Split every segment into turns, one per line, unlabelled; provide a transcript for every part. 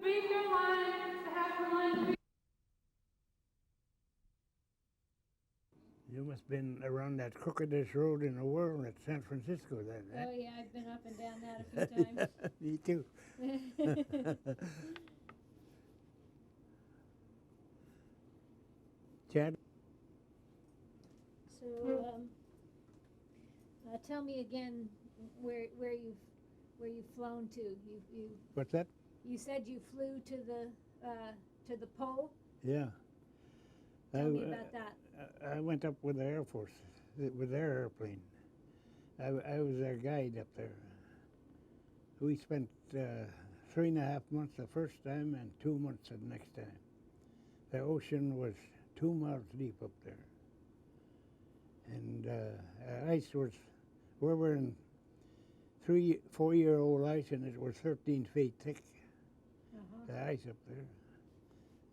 Leave your line, it's the half the line.
You must have been around that crookedest road in the world at San Francisco then, eh?
Oh yeah, I've been up and down that a few times.
Me too. Chad?
So tell me again where you've flown to. You
What's that?
you said you flew to the pole.
Yeah.
Tell me about that.
I went up with the Air Force, with their airplane. I was their guide up there. We spent 3.5 months the first time and 2 months the next time. The ocean was 2 miles deep up there. And ice was, we were in 4-year-old ice, and it was 13 feet thick, the ice up there.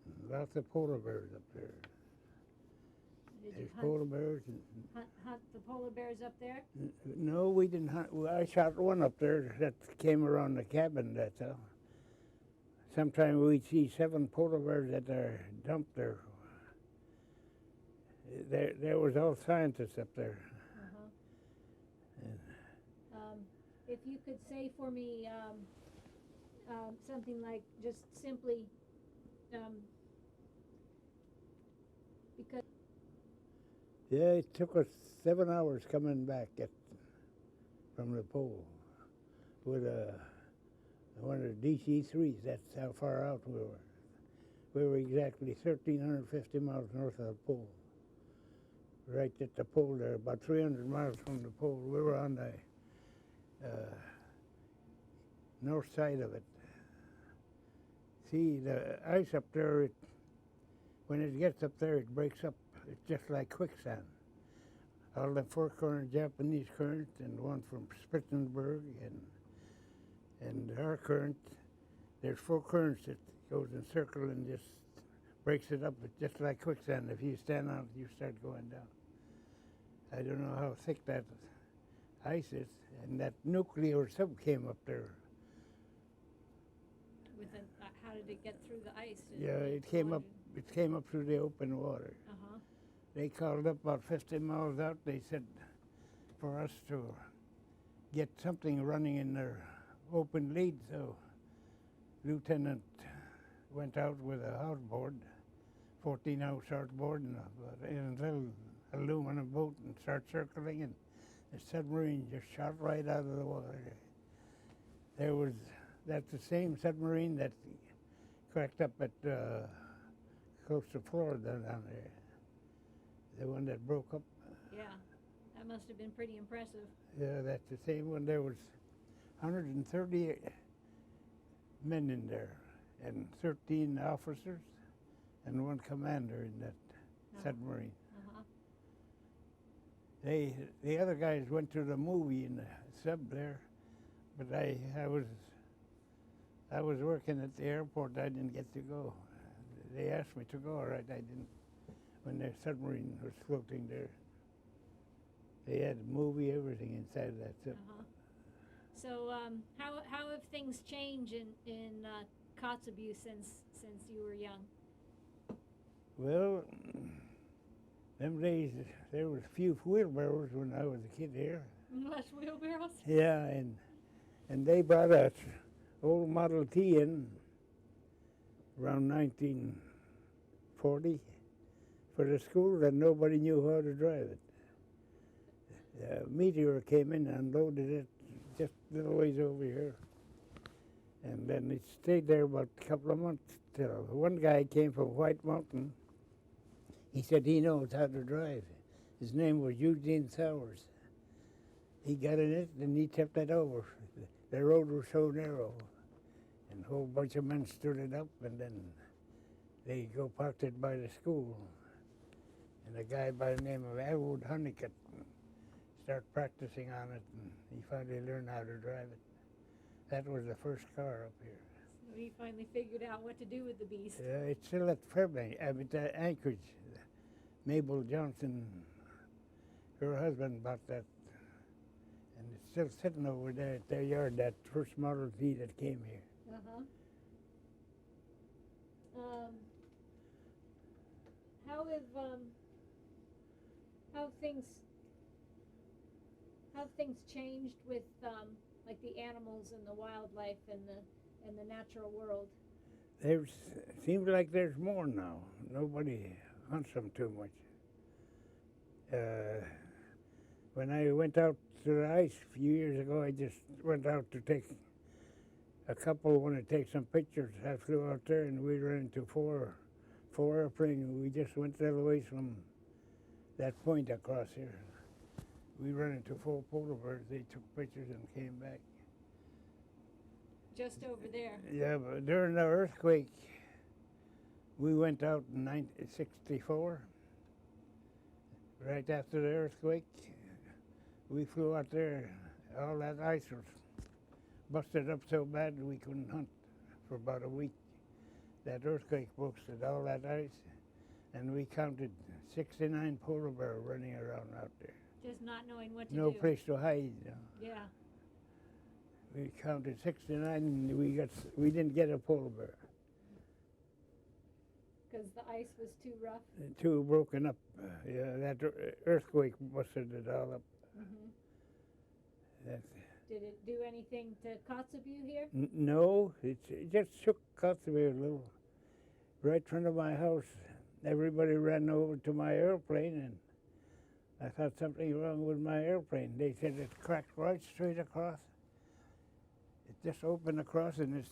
And lots of polar bears up there.
Did
There's
you
polar bears.
hunt the polar bears up there?
No, we didn't hunt. Well, I shot one up there that came around the cabin, that's all. Sometimes we'd see 7 polar bears that are dumped there. There was all scientists up there.
If you could say for me something like just simply because
Yeah, it took us 7 hours coming back from the pole with one of the DC-3s. That's how far out we were. We were exactly 1,350 miles north of the pole. Right at the pole there, about 300 miles from the pole. We were on the north side of it. See, the ice up there, when it gets up there, it breaks up. It's just like quicksand. All the 4 current Japanese current and one from Spitzenberg and our current. There's 4 currents that goes in circle and just breaks it up. It's just like quicksand. If you stand on it, you start going down. I don't know how thick that ice is, and that nuclear sub came up there.
with how did it get through the ice?
Yeah, it came up. It came up through the open water. They called up about 50 miles out. They said for us to get something running in their open lead. So Lieutenant went out with a outboard, 14-ounce outboard, and a little aluminum boat, and started circling, and the submarine just shot right out of the water. That's the same submarine that cracked up at close to Florida down there. The one that broke up.
Yeah, that must have been pretty impressive.
Yeah, that's the same one. There was 130 men in there, and 13 officers, and 1 commander in that submarine. The other guys went to the movie in the sub there, but I was working at the airport. I didn't get to go. They asked me to go, all right, I didn't. When the submarine was floating there, they had a movie, everything inside of that sub.
So how have things changed in Kotzebue since you were young?
Well, them days there was few wheelbarrows when I was a kid here.
Less wheelbarrows?
Yeah, and they brought a old Model T in around 1940 for the school, and nobody knew how to drive it. The Meteor came in and unloaded it just a little ways over here. And then it stayed there about a couple of months till one guy came from White Mountain. He said he knows how to drive. His name was Eugene Sowers. He got in it and he tipped it over. The road was so narrow. And a whole bunch of men stood it up, and then they go parked it by the school. And a guy by the name of Elwood Honeycutt started practicing on it, and he finally learned how to drive it. That was the first car up here.
So he finally figured out what to do with the beast.
Yeah, it's still at Fairbanks, at Anchorage. Mabel Johnson, her husband bought that, and it's still sitting over there at their yard, that first Model T that came here.
Um, how have how things how have things changed with like the animals and the wildlife and the natural world?
There's seems like there's more now. Nobody hunts them too much. When I went out to the ice a few years ago, I just went out to take a couple wanted to take some pictures. I flew out there and we ran into four airplanes. We just went the other way from that point across here. We ran into four polar bears. They took pictures and came back.
Just over there.
Yeah, but during the earthquake, we went out in 1964. Right after the earthquake, we flew out there. All that ice was busted up so bad we couldn't hunt for about a week. That earthquake busted all that ice, and we counted 69 polar bears running around out there.
Just not knowing what to
No
do.
place to hide.
Yeah.
We counted 69, and we didn't get a polar bear.
Because the ice was too rough.
Two broken up. Yeah, that earthquake busted it all up.
Hmm.
That's,
Did it do anything to Kotzebue here?
no, it just shook Kotzebue a little. Right in front of my house, everybody ran over to my airplane, and I thought something wrong with my airplane. They said it cracked right straight across. It just opened across, and it's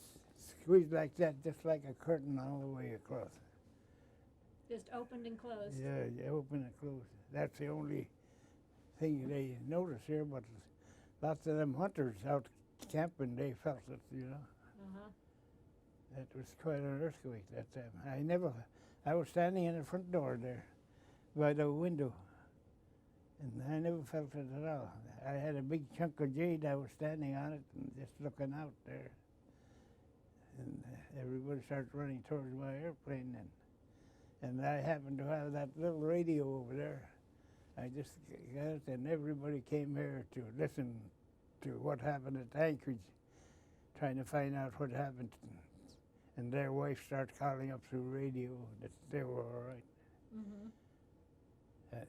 squeezed like that, just like a curtain all the way across.
Just opened and closed.
Yeah, you open and close. That's the only thing they notice here, but lots of them hunters out camping, they felt it, you know.
Uh-huh.
That was quite an earthquake that time. I was standing in the front door there by the window, and I never felt it at all. I had a big chunk of jade, I was standing on it and just looking out there. And everybody started running towards my airplane, and I happened to have that little radio over there. I just got it, and everybody came here to listen to what happened at Anchorage, trying to find out what happened. And their wife started calling up through radio that they were all right.
Mm-hmm.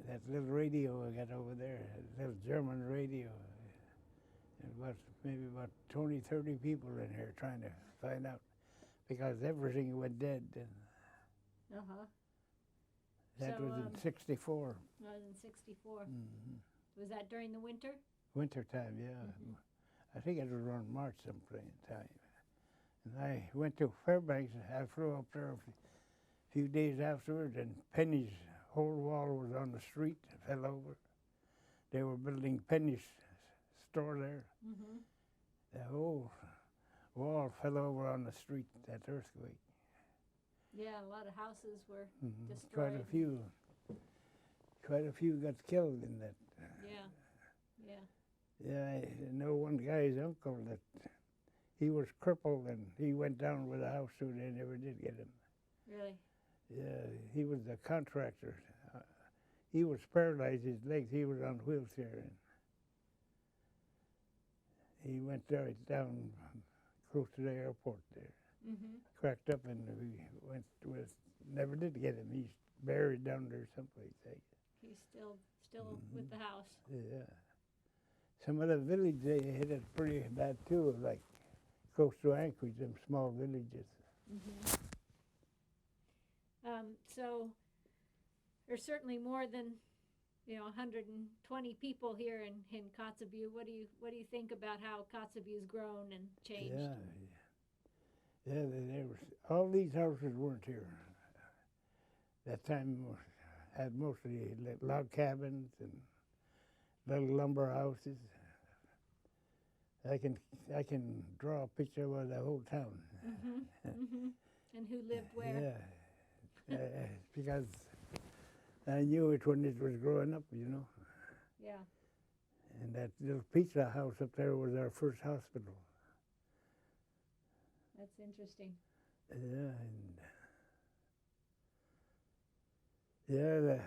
That little radio I got over there, a little German radio. It was maybe about 20, 30 people in here trying to find out, because everything went dead. And
Uh-huh.
that
So,
was in 64.
That was in 64.
Mm-hmm.
Was that during the winter?
Winter time, yeah.
Mhm.
I think it was around March sometime. And I went to Fairbanks. I flew up there a few days afterwards, and Penny's whole wall was on the street. It fell over. They were building Penny's store there.
Mm-hmm.
The whole wall fell over on the street, that earthquake.
Yeah, a lot of houses were
Mhm.
destroyed.
Quite a few got killed in that.
Yeah, yeah.
Yeah, I know one guy's uncle that he was crippled, and he went down with a house too. They never did get him.
Really?
Yeah, he was a contractor. He was paralyzed, his legs. He was on wheelchair, and he went right down close to the airport there.
Mm-hmm.
Cracked up, and we went with. Never did get him. He's buried down there someplace.
He's still with the house.
Yeah. Some of the village they hit it pretty bad too, like close to Anchorage, them small villages.
Mm-hmm. So there's certainly more than 120 people here in Kotzebue. What do you think about how Kotzebue's grown and changed?
Yeah, there was all these houses weren't here. That time had mostly log cabins and little lumber houses. I can draw a picture of the whole town.
Mm-hmm. Mm-hmm. And who lived where?
Yeah, because I knew it when it was growing up, you know.
Yeah.
And that little pizza house up there was our first hospital.
That's interesting.
Yeah, and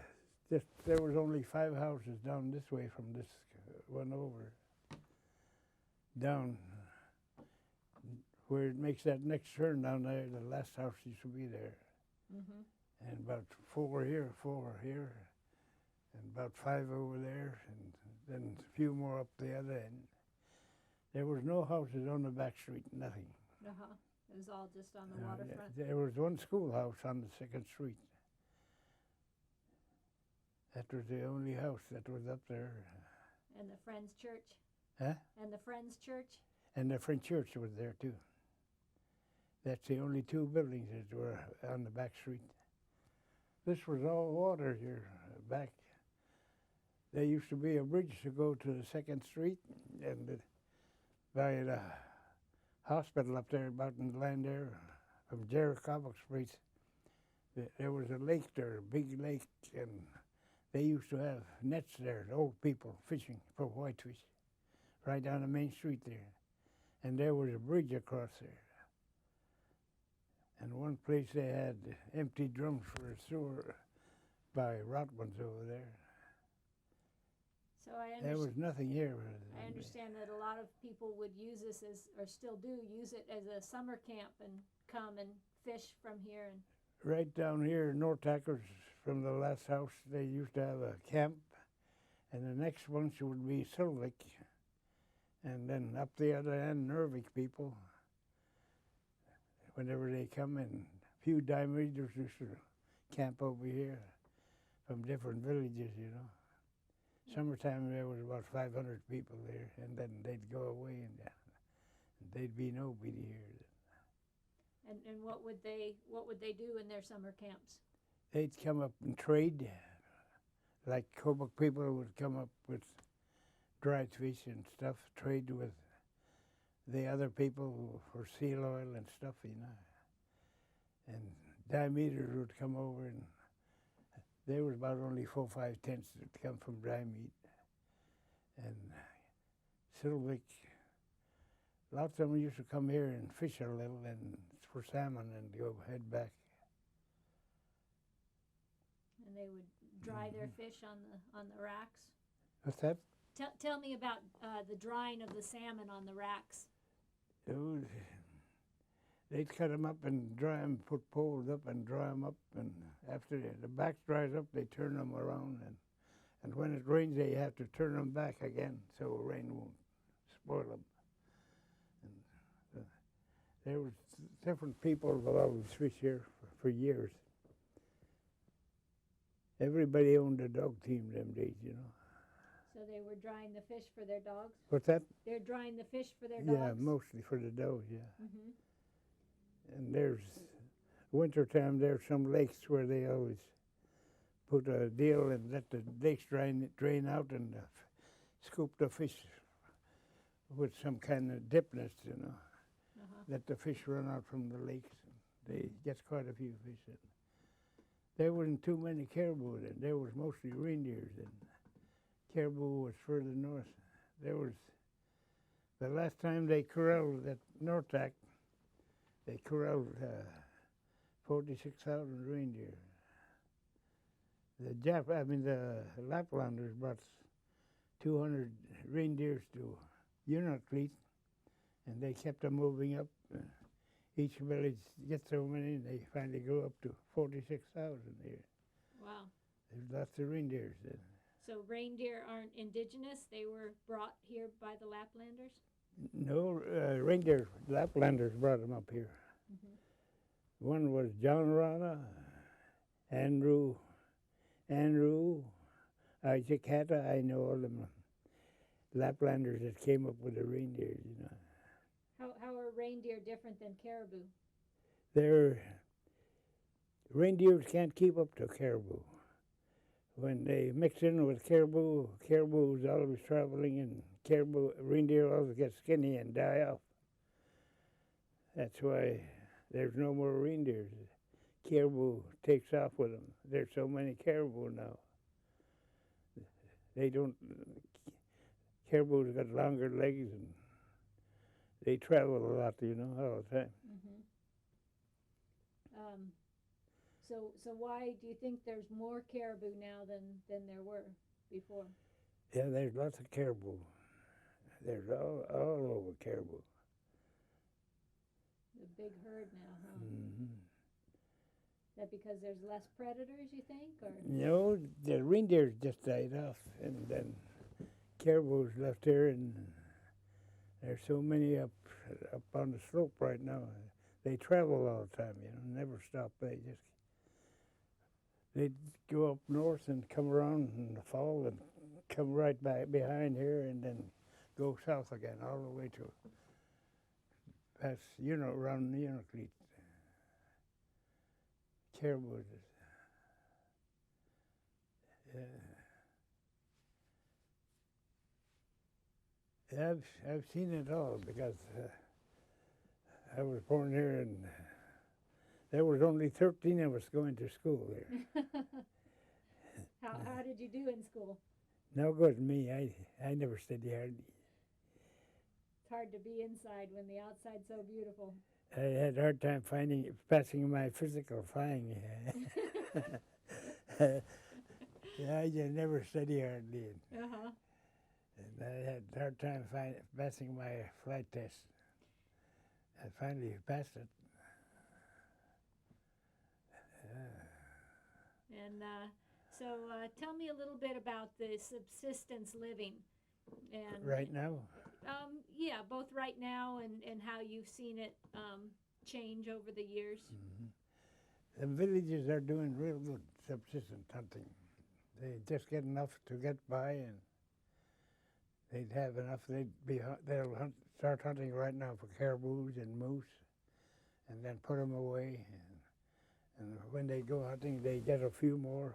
there was only 5 houses down this way from this one over. Down where it makes that next turn down there, the last house used to be there. and about 4 here, 4 here, and about 5 over there, and then a few more up the other end. There was no houses on the back street, nothing.
Uh-huh. It was all just on the waterfront.
There was one schoolhouse on the second street. That was the only house that was up there.
And the Friends Church?
Huh?
And the Friends Church?
And the French church was there too. That's the only 2 buildings that were on the back street. This was all water here back. There used to be a bridge to go to the second street, and by the hospital up there, about in the land there, from Jerry Cobock's place, there was a lake there, a big lake, and they used to have nets there, old people fishing for whitefish, right down the main street there. And there was a bridge across there. And one place they had empty drums for a sewer by Rotman's over there.
So I
There was nothing here.
I understand that a lot of people would use this as, or still do, use it as a summer camp and come and fish from here. And
Right down here, North Tackers, from the last house, they used to have a camp. And the next one would be Silvic. And then up the other end, Nervik people. Whenever they come in, a few dime readers used to camp over here from different villages, you know. Summertime there was about 500 people there, and then they'd go away, and they'd be nobody here.
and what would they do in their summer camps?
They'd come up and trade, like Kobock people would come up with dried fish and stuff, trade with the other people for seal oil and stuff, you know. And dimeters would come over, and there was about only 4 or 5 tents that come from dry meat. And Silvic, lots of them used to come here and fish a little and for salmon and go head back.
And they would dry their fish on the racks.
What's that?
Tell me about the drying of the salmon on the racks.
They'd cut them up and dry them, put poles up and dry them up, and after the back dries up, they turn them around, and when it rains, they have to turn them back again so rain won't spoil them. And there was different people that always fish here for years. Everybody owned a dog team them days, you know.
So they were drying the fish for their dogs?
What's that?
They're drying the fish for their dogs?
Yeah, mostly for the dogs, yeah.
Mm-hmm.
And there's wintertime, there's some lakes where they always put a deal and let the lakes drain out and scoop the fish with some kind of dip nest, you know. Let the fish run out from the lakes. They get quite a few fish in. There wasn't too many caribou then. There was mostly reindeers then. Caribou was further north. There was, the last time they corralled at Nortack, they corralled 46,000 reindeer. The Laplanders brought 200 reindeers to Unalakleet, and they kept them moving up. Each village gets so many, and they finally go up to 46,000 here.
Wow.
There's lots of reindeers then.
So reindeer aren't indigenous? They were brought here by the Laplanders?
No, reindeer, Laplanders brought them up here. Mm-hmm. One was John Rana, Andrew, Isaac Hatta. I know all them Laplanders that came up with the reindeers, you know.
How are reindeer different than caribou?
Reindeers can't keep up to caribou. When they mix in with caribou is always traveling, and reindeer always get skinny and die off. That's why there's no more reindeers. Caribou takes off with them. There's so many caribou now. Caribou's got longer legs, and they travel a lot, you know, all the time.
Mm-hmm. So why do you think there's more caribou now than there were before?
Yeah, there's lots of caribou. There's all over caribou.
The big herd now, huh?
Mm-hmm.
that because there's less predators, you think, or?
No, the reindeers just died off, and then caribou's left here, and there's so many up on the slope right now. They travel all the time, never stop. They go up north and come around in the fall and come right back behind here and then go south again all the way to past around Unacleet. Caribou. Yeah, I've seen it all because I was born here and there was only 13 of us going to school here.
How did you do in school?
No good me. I never studied hard.
It's hard to be inside when the outside's so beautiful.
I had a hard time passing my physical flying. Yeah, I just never studied hardly.
Uh-huh.
And I had a hard time passing my flight test. I finally passed it.
And so tell me a little bit about the subsistence living. And
Right now?
yeah, both right now and how you've seen it change over the years.
The villages are doing real good subsistence hunting. They just get enough to get by, and they'd have enough. They'll start hunting right now for caribous and moose, and then put them away. And when they go hunting, they get a few more.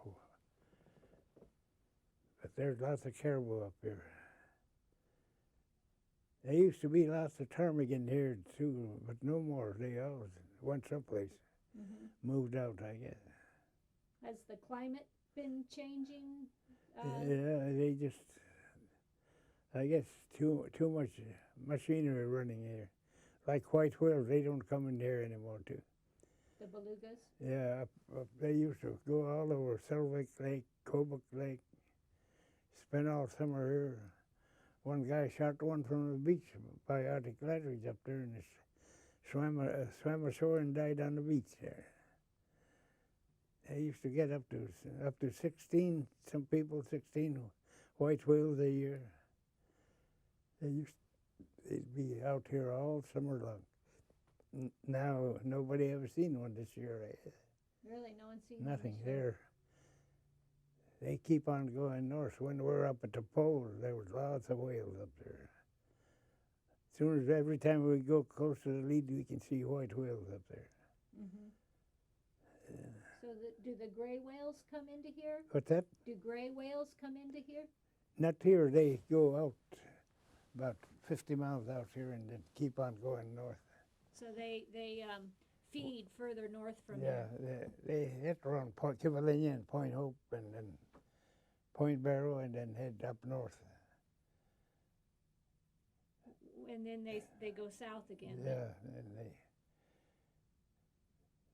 But there's lots of caribou up here. There used to be lots of ptarmigan here too, but no more. They all went someplace, moved out, I guess.
Has the climate been changing?
Yeah, they just, I guess, too much machinery running here. Like white whales, they don't come in here anymore too.
The belugas?
Yeah, they used to go all over Selvig Lake, Kobuk Lake, spend all summer here. One guy shot one from the beach by Arctic Latridge up there, and swam ashore and died on the beach there. They used to get up to 16. Some people 16 white whales a year. They'd be out here all summer long. Now nobody ever seen one this year.
Really, no one's seen
Nothing
one this
there.
year?
They keep on going north. When we're up at the pole, there was lots of whales up there. Every time we go close to the lead, we can see white whales up there. Yeah.
So do the gray whales come into here?
What's that?
Do gray whales come into here?
Not here. They go out about 50 miles out here and then keep on going north.
So they feed further north from
Yeah,
here?
they hit around Point Kivalina and Point Hope and then Point Barrow and then head up north.
And then they go south again?
Yeah, and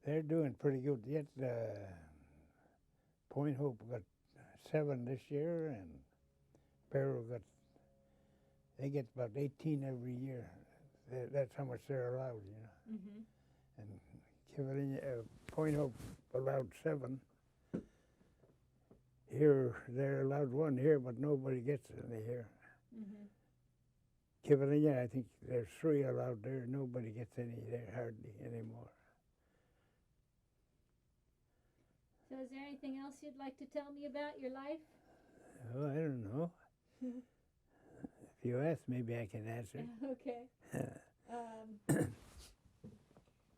they're doing pretty good. Yet Point Hope got 7 this year, and Barrow they get about 18 every year. That's how much they're allowed, And Kivalina, Point Hope allowed 7. Here, they're allowed 1 here, but nobody gets any here. Kivalina, I think there's 3 allowed there. Nobody gets any there hardly anymore.
So is there anything else you'd like to tell me about your life?
Oh, I don't know. If you ask, maybe I can answer.
Okay.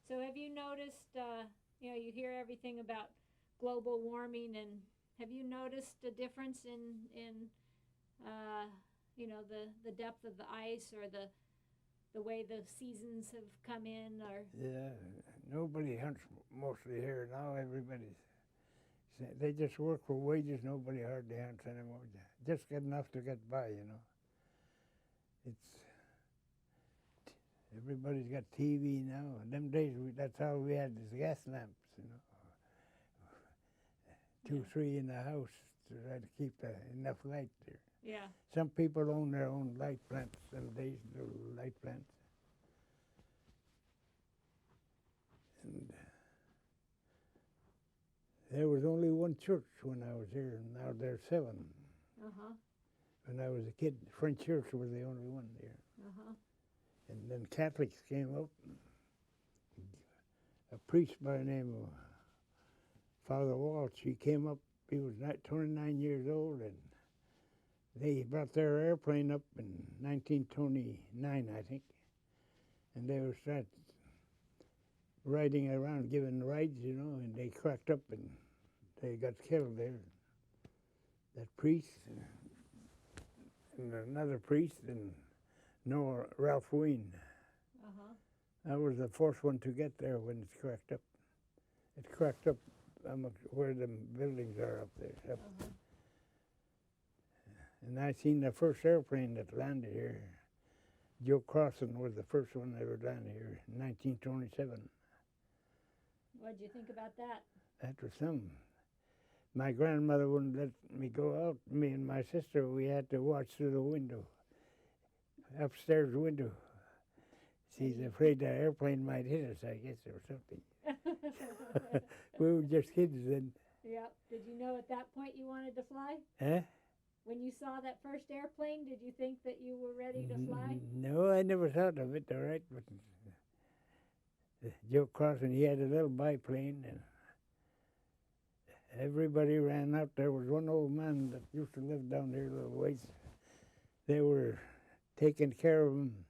So have you noticed, you hear everything about global warming, and have you noticed a difference in the depth of the ice or the way the seasons have come in? Or
Yeah, nobody hunts mostly here now. They just work for wages. Nobody hardly hunts anymore. Just get enough to get by, Everybody's got TV now. In them days, that's all we had is gas lamps, 2, 3 in the house to try to keep enough light there.
yeah.
Some people own their own light plants, some days, little light plants. And There was only one church when I was here, and now there's 7.
Uh-huh,
When I was a kid, French church was the only one there.
uh-huh.
And then Catholics came up. A priest by the name of Father Walsh, he came up, he was 29 years old, and they brought their airplane up in 1929, I think. And they were start riding around, giving rides, you know, and they cracked up and they got killed there. That priest and another priest and Noah Ralph Ween.
Uh-huh.
I was the first one to get there when it's cracked up. It cracked up where the buildings are up there. Up.
Uh-huh.
And I seen the first airplane that landed here. Joe Crossan was the first one that ever landed here in 1927.
What'd you think about that?
That was something. My grandmother wouldn't let me go out. Me and my sister, we had to watch through the window, upstairs window. She's afraid the airplane might hit us, I guess, or something. We were just kids then.
Yeah. Did you know at that point you wanted to fly?
Huh?
When you saw that first airplane, did you think that you were ready to fly?
No, I never thought of it, all right. But Joe Crossan, he had a little biplane, and everybody ran out. There was one old man that used to live down there a little ways. They were taking care of him.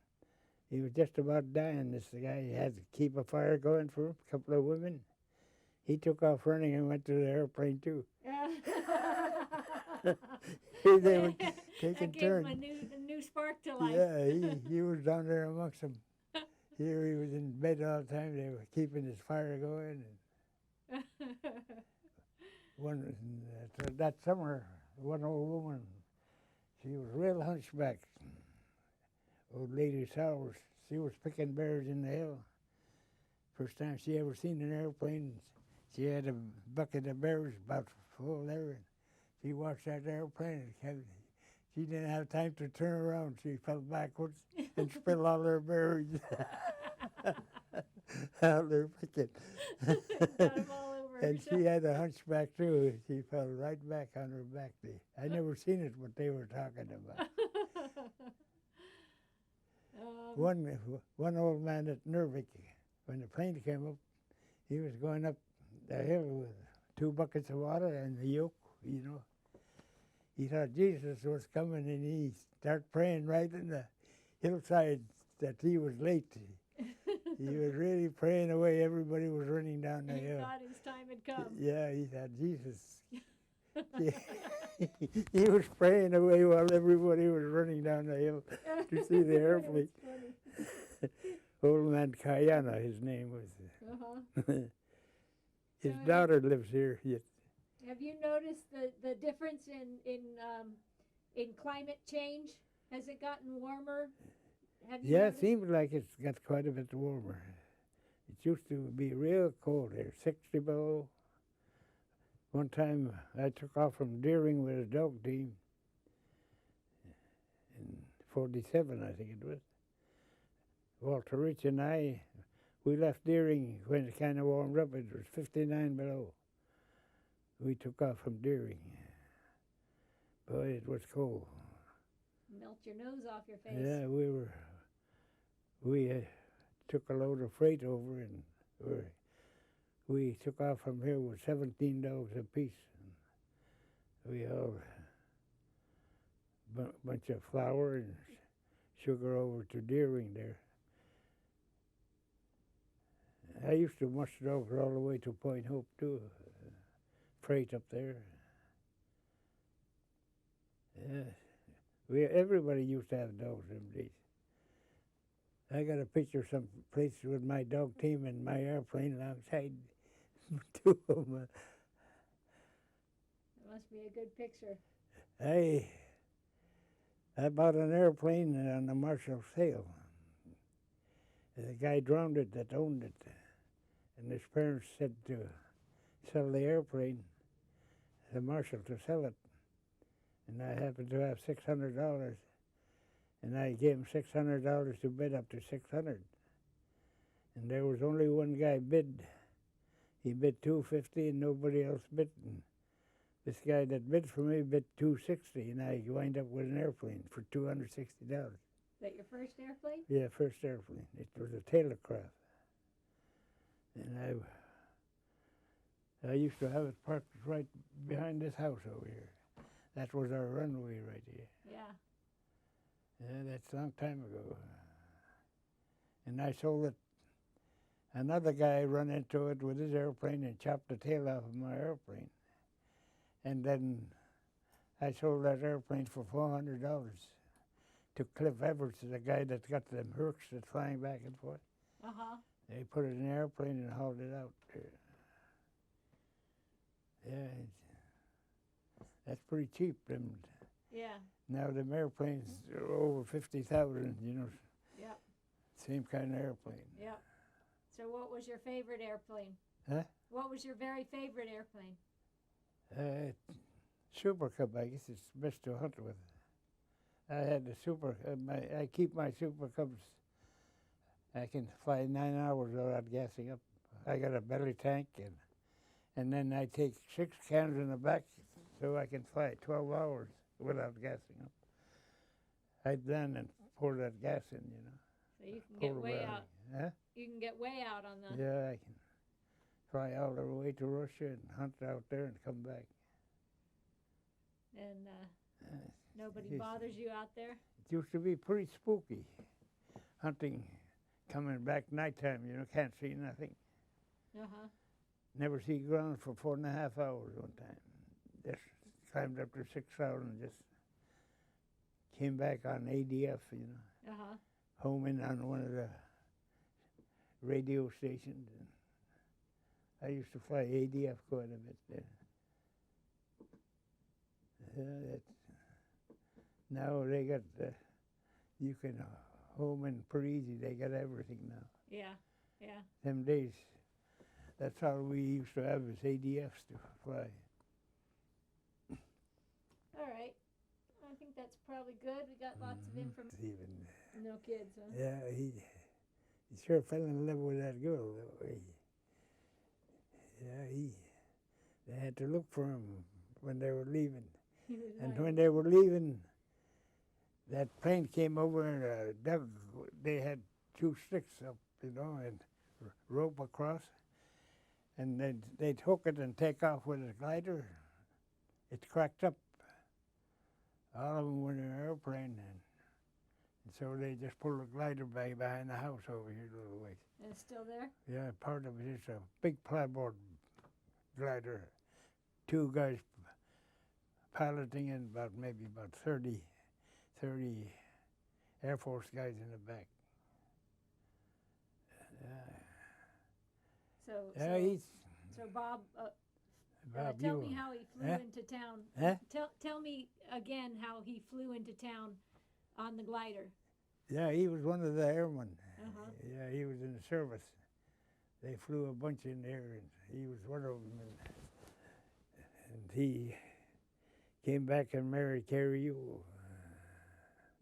He was just about dying, this guy. He had to keep a fire going for him, a couple of women. He took off running and went to the airplane, too. They were taking
that
turns.
gave him a new spark to life.
Yeah, he was down there amongst them. Here he was in bed all the time. They were keeping his fire going. And that summer, one old woman, she was real hunchbacked. Old lady Sowers, she was picking berries in the hill. First time she ever seen an airplane. She had a bucket of berries about full there. And she watched that airplane. She didn't have time to turn around. She fell backwards and spilled all her berries out there picking.
Got 'em all over
And
herself.
she had a hunchback too. She fell right back on her back. I never seen it, what they were talking about. One old man at Nervik, when the plane came up, he was going up the hill with 2 buckets of water and a yoke, you know. He thought Jesus was coming, and he started praying right in the hillside that he was late. He was really praying away. Everybody was running down the hill.
He thought his time had come.
Yeah, he thought Jesus. He was praying away while everybody was running down the hill to see the airplane. Old man Kayana, his name was.
Uh-huh.
His
So
daughter lives here. Yes.
Have you noticed the difference in climate change? Has it gotten warmer? Have you
Yeah, it
noticed?
seems like it's got quite a bit warmer. It used to be real cold here, 60 below. One time I took off from Deering with a dog team in 47, I think it was. Walter Rich and I, we left Deering when it kind of warmed up. It was 59 below. We took off from Deering. Boy, it was cold.
Melt your nose off your face.
Yeah, we took a load of freight over, and we took off from here with 17 dogs apiece. We hauled a bunch of flour and sugar over to Deering there. I used to mush dogs all the way to Point Hope too, freight up there. Yeah, everybody used to have dogs them days. I got a picture some place with my dog team and my airplane alongside 2 of them.
It must be a good picture.
I bought an airplane on a Marshall sale. The guy drowned it that owned it, and his parents said to sell the airplane, the Marshall to sell it. And I happened to have $600, and I gave him $600 to bid up to $600. And there was only one guy bid. He bid $250 and nobody else bid. And this guy that bid for me bid $260, and I wind up with an airplane for $260.
Is that your first airplane?
Yeah, first airplane. It was a tailorcraft. And I used to have it parked right behind this house over here. That was our runway right here.
Yeah.
Yeah, that's a long time ago. And I sold it. Another guy run into it with his airplane and chopped the tail off of my airplane. And then I sold that airplane for $400 to Cliff Everts, the guy that got them Hercs that's flying back and forth.
Uh-huh.
They put it in an airplane and hauled it out. Yeah, that's pretty cheap.
Yeah.
Now them airplanes are over 50,000. You know.
Yep.
Same kind of airplane.
Yep. So what was your favorite airplane?
Huh?
What was your very favorite airplane?
Super Cub, I guess it's best to hunt with. I had the Super. I keep my Super Cubs. I can fly 9 hours without gassing up. I got a belly tank, and then I take 6 cans in the back, so I can fly 12 hours without gassing up. I then and pour that gas in, you know.
So you can get way out.
Huh?
You can get way out on the.
Yeah, I can fly all the way to Russia and hunt out there and come back.
And nobody bothers you out there?
It used to be pretty spooky, hunting, coming back nighttime, you know, can't see nothing.
Uh-huh.
Never see ground for 4.5 hours one time. Just climbed up to 6,000, just came back on ADF, you know.
Uh-huh.
Home in on one of the radio stations. And I used to fly ADF quite a bit there. Now they got, you can home in pretty easy. They got everything now.
Yeah, yeah.
Them days, that's all we used to have is ADFs to fly.
All right. I think that's probably good. We got lots of information. No kids, huh?
Yeah, he sure fell in love with that girl. They had to look for him when they were leaving. And when they were leaving, that plane came over and dug. They had 2 sticks up, you know, and rope across. And they'd hook it and take off with a glider. It cracked up. All of them were in an airplane. And so they just pulled a glider bag behind the house over here a little ways.
And it's still there?
Yeah, part of it is a big plyboard glider. 2 guys piloting and maybe about 30 Air Force guys in the back.
So Bob,
Bob,
tell me how he flew into town.
Huh?
Tell me again how he flew into town on the glider.
Yeah, he was one of the airmen.
Uh-huh.
Yeah, he was in the service. They flew a bunch in there, and he was one of them. And he came back and married Caribou.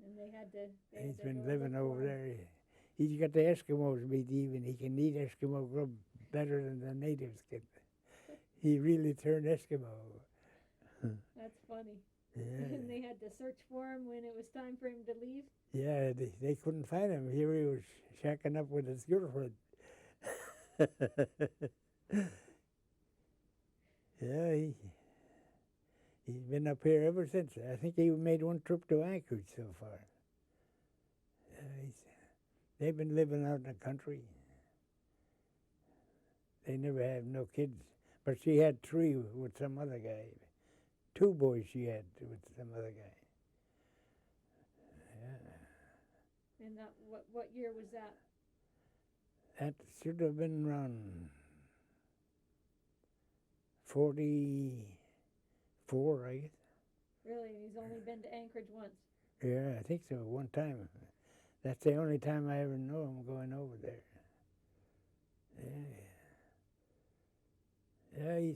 And they had to.
He's been living over there. He's got the Eskimos beat even. He can eat Eskimo grub better than the natives can. He really turned Eskimo.
That's funny.
Yeah.
And they had to search for him when it was time for him to leave?
Yeah, they couldn't find him. Here he was shacking up with his girlfriend. Yeah, he's been up here ever since. I think he made 1 trip to Anchorage so far. They've been living out in the country. They never have no kids. But she had 3 with some other guy. 2 boys she had with some other guy. Yeah.
And what year was that?
That should have been around 44, I guess.
Really? And he's only been to Anchorage once?
Yeah, I think so, one time. That's the only time I ever know him going over there. Yeah,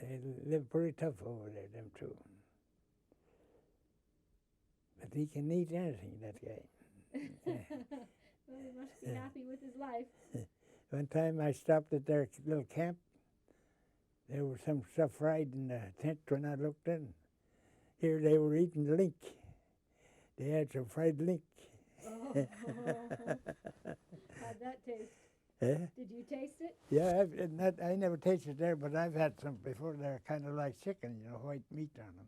they live pretty tough over there, them 2. But he can eat anything, that guy.
Well, he must be happy with his life.
One time I stopped at their little camp. There was some stuff fried in the tent when I looked in. Here they were eating link. They had some fried link.
Oh. How'd that taste?
Eh?
Did you taste it?
Yeah, I never tasted there, but I've had some before. They're kind of like chicken, you know, white meat on them.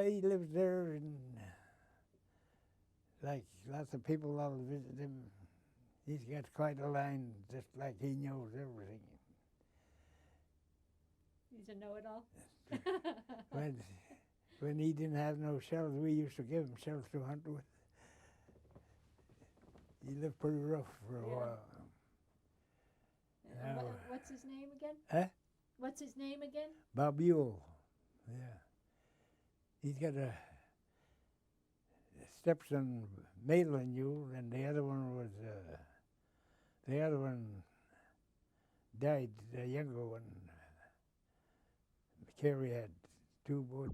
He lives there, and like lots of people all visit him. He's got quite a line, just like he knows everything.
He's a know-it-all.
When he didn't have no shells, we used to give him shells to hunt with. He lived pretty rough for a while.
And what's his name again?
Huh?
What's his name again?
Bob Yule. Yeah. He's got a stepson, Maitland Yule, and the other one died, the younger one. Carrie had two boys.